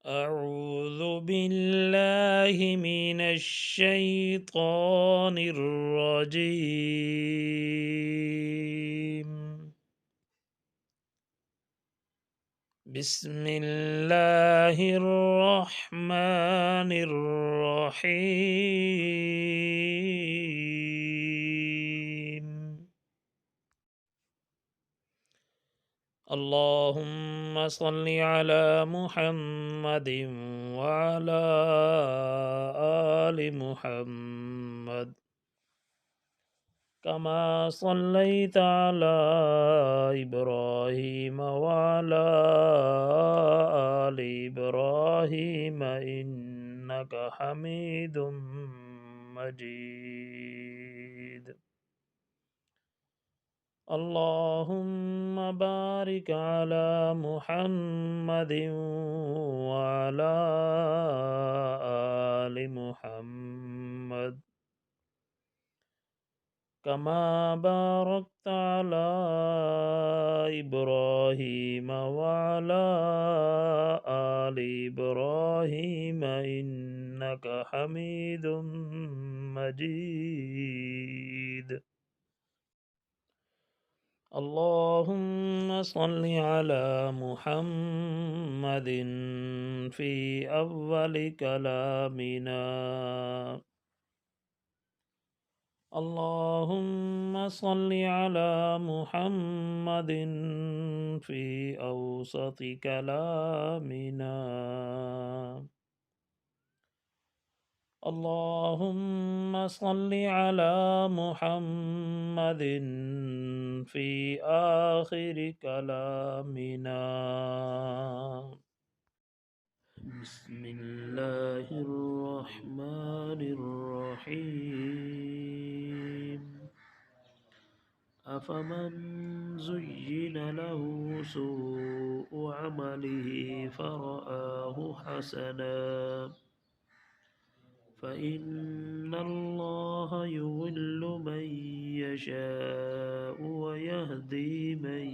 أعوذ بالله من الشيطان الرجيم. بسم الله الرحمن الرحيم. اللهم صل على محمد وعلى آل محمد كما صليت على إبراهيم وعلى آل إبراهيم إنك حميد مجيد. اللهم بارك على محمد وعلى آل محمد كما باركت على إبراهيم وعلى آل إبراهيم إنك حميد مجيد. اللهم صل على محمد في أول كلامنا. اللهم صل على محمد في أوسط كلامنا. اللهم صل على محمد في آخر كلامنا. بسم الله الرحمن الرحيم. أفمن زين له سوء عمله فرآه حسنا فإن الله يضل من يشاء ويهدي من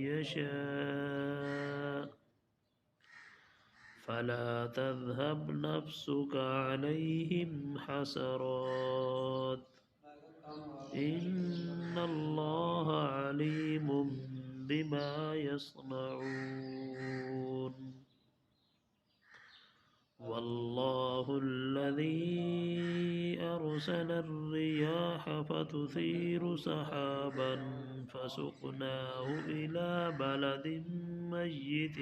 يشاء فلا تذهب نفسك عليهم حسرات إن الله عليم بما يصنعون. والله الذي أرسل الرياح فتثير سحابا فسقناه إلى بلد ميت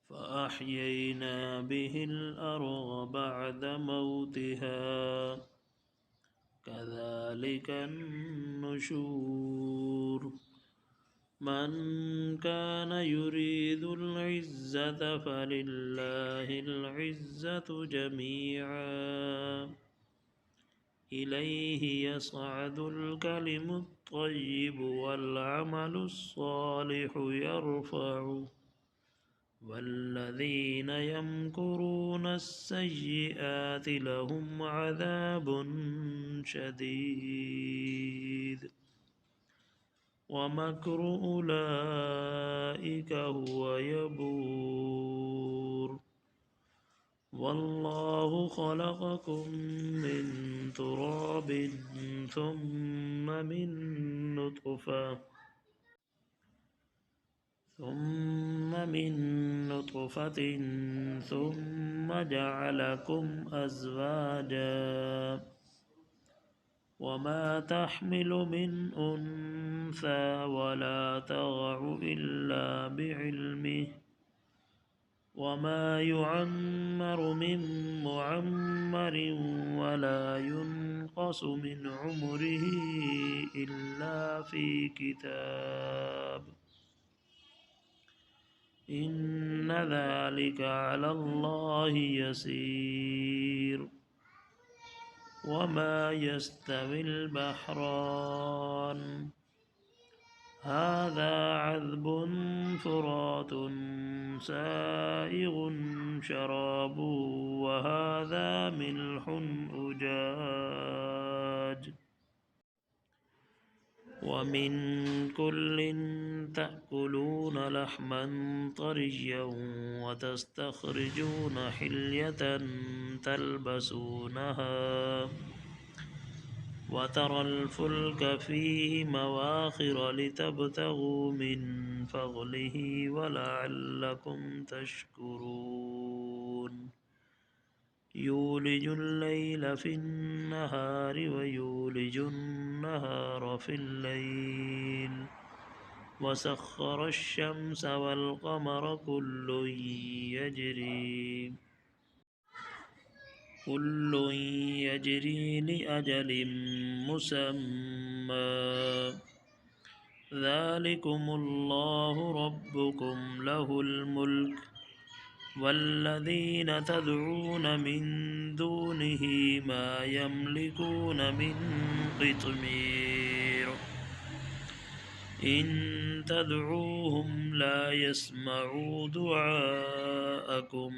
فأحيينا به الأرض بعد موتها كذلك النشور. من كان يريد العزة فلله العزة جميعا إليه يصعد الكلم الطيب والعمل الصالح يرفعه والذين يمكرون السيئات لهم عذاب شديد ومكر أولئك هو يبور. والله خلقكم من تراب ثم من نطفة ثم جعلكم أزواجا وما تحمل من أنثى ولا تضع إلا بعلمه وما يعمر من معمر ولا ينقص من عمره إلا في كتاب إن ذلك على الله يسير. وما يستوي البحران هذا عذب فرات سائغ شرابه وهذا ملح أجاج ومن كل تأكلون لحما طريا وتستخرجون حلية تلبسونها وترى الفلك فيه مواخر لتبتغوا من فضله ولعلكم تشكرون يولج الليل في النهار ويولج النهار في الليل وسخر الشمس والقمر كل يجري لأجل مسمى ذلكم الله ربكم له الملك والذين تدعون من دونه ما يملكون من قطمير إن تدعوهم لا يسمعوا دعاءكم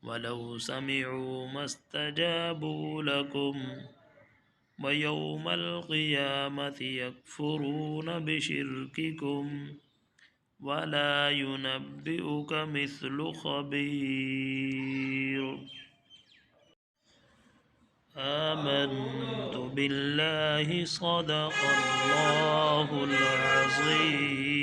ولو سمعوا ما استجابوا لكم ويوم القيامة يكفرون بشرككم ولا ينبئك مثل خبير آمنت بالله صدق الله العظيم